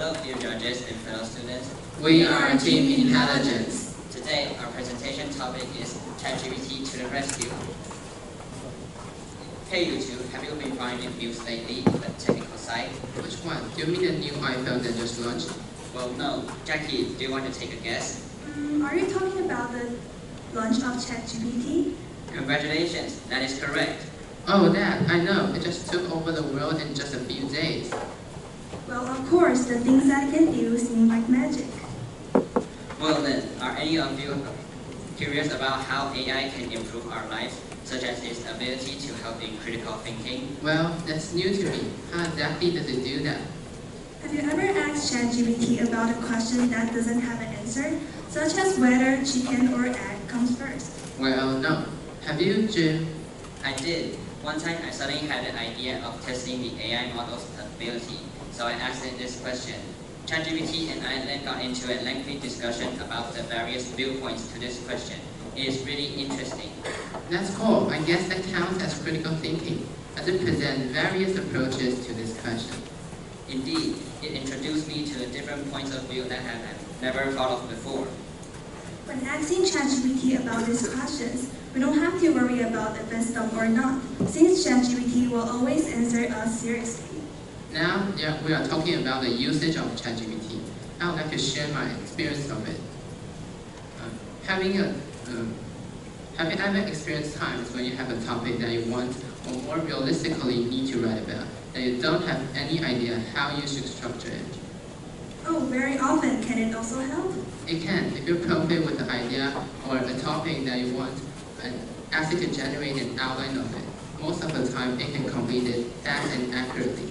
Hello, dear judges and fellow students. We are Team Intelligence. Today, our presentation topic is ChatGPT to the rescue. Hey, you two, have you been finding news lately on the technical side? Which one? Do you mean the new iPhone that just launched? Well, no. Jackie, do you want to take a guess? Are you talking about the launch of ChatGPT? Congratulations, that is correct. Oh, that, I know. It just took over the world in just a few days. Well, of course, the things that it can do seem like magic. Well then, are any of you curious about how AI can improve our lives, such as its ability to help in critical thinking? Well, that's new to me. How exactly does it do that? Have you ever asked ChatGPT about a question that doesn't have an answer, such as whether chicken or egg comes first? Well, no. Have you, Jim? I did. One time I suddenly had an idea of testing the AI model's ability, so I asked it this question. ChatGPT and I then got into a lengthy discussion about the various viewpoints to this question. It is really interesting. That's cool. I guess that counts as critical thinking, as it presents various approaches to this question. Indeed, it introduced me to the different points of view that I have never thought of before. When asking ChatGPT about these questions, we don't have to worry about if it's dumb or not, since ChatGPT will always answer us seriously. Now, we are talking about the usage of ChatGPT. I would like to share my experience of it. Have you ever experienced times when you have a topic that you want, or more realistically need to write about, that you don't have any idea how you should structure it? Oh, very often. Can it also help? It can, if you prompt it with an idea or a topic that you want, and ask it to generate an outline of it. Most of the time, it can complete it fast and accurately.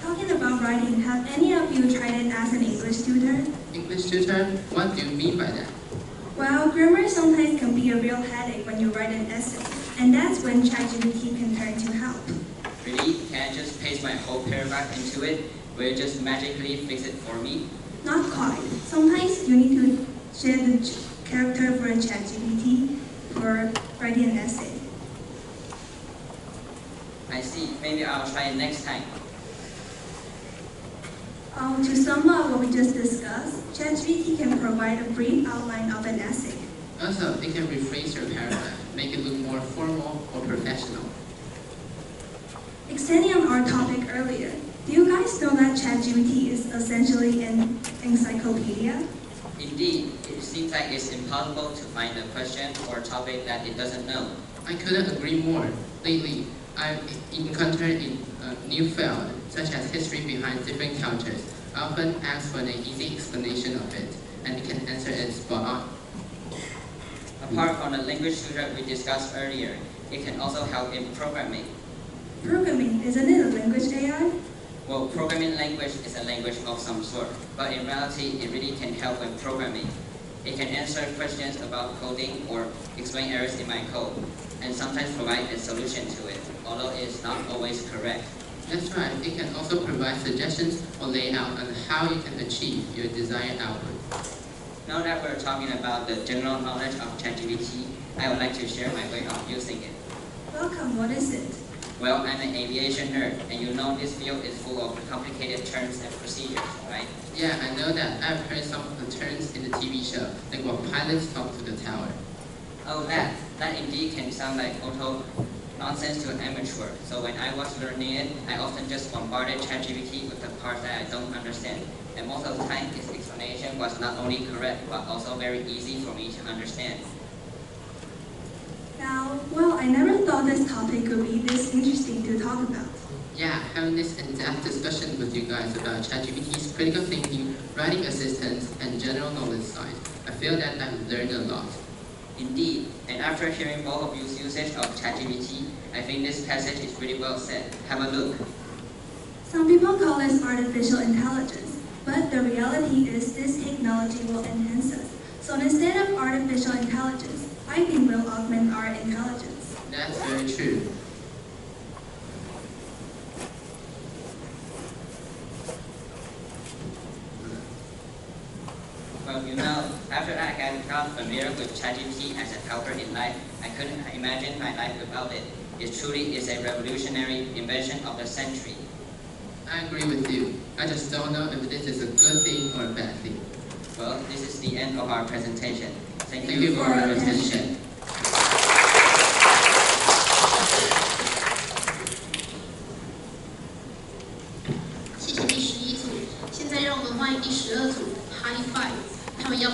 Talking about writing, have any of you tried it as an English tutor? English tutor? What do you mean by that? Well, grammar sometimes can be a real headache when you write an essay, and that's when ChatGPT can turn to help. Really? Can I just paste my whole paragraph into it? Will it just magically fix it for me? Not quite. Sometimes you need to share the character for ChatGPT for writing an essay. I see. Maybe I'll try it next time. To sum up what we just discussed, ChatGPT can provide a brief outline of an essay. Also, it can rephrase your paragraph, make it look more formal or professional. Extending on our topic earlier, do you guys know that ChatGPT is essentially an encyclopedia? Indeed, it seems like it's impossible to find a question or topic that it doesn't know. I couldn't agree more. Lately, I've encountered a new field, such as history behind different cultures. I often ask for an easy explanation of it, and it can answer it spot on. Apart from the language tutor we discussed earlier, it can also help in programming. Programming, isn't it a language AI? Well, programming language is a language of some sort, but in reality, it really can help with programming. It can answer questions about coding or explain errors in my code, and sometimes provide a solution to it, although it is not always correct. That's right, it can also provide suggestions or layout on how you can achieve your desired output. Now that we're talking about the general knowledge of ChatGPT, I would like to share my way of using it. Welcome, what is it? Well, I'm an aviation nerd, and you know this field is full of complicated terms and procedures, right? Yeah, I know that. I've heard some of the terms in the TV show, like what pilots talk to the tower. Oh, that indeed can sound like total nonsense to an amateur. So when I was learning it, I often just bombarded ChatGPT with the parts that I don't understand. And most of the time, its explanation was not only correct, but also very easy for me to understand. Now, well, I never thought this topic could be this interesting to talk about. Yeah, having this in-depth discussion with you guys about ChatGPT's critical thinking, writing assistance, and general knowledge side, I feel that I've learned a lot. Indeed, and after hearing both of you's usage of ChatGPT, I think this passage is really well said. Have a look. Some people call this artificial intelligence, but the reality is this technology will enhance us. So instead of artificial intelligence, I think will augment our intelligence. That's very true. Well, you know, after I had got familiar with ChatGPT as a helper in life, I couldn't imagine my life without it. It truly is a revolutionary invention of the century. I agree with you. I just don't know if this is a good thing or a bad thing. Well, this is the end of our presentation. Thank Thank you for your attention. 谢谢第11组，现在让我们欢迎第12组High Five，他们要。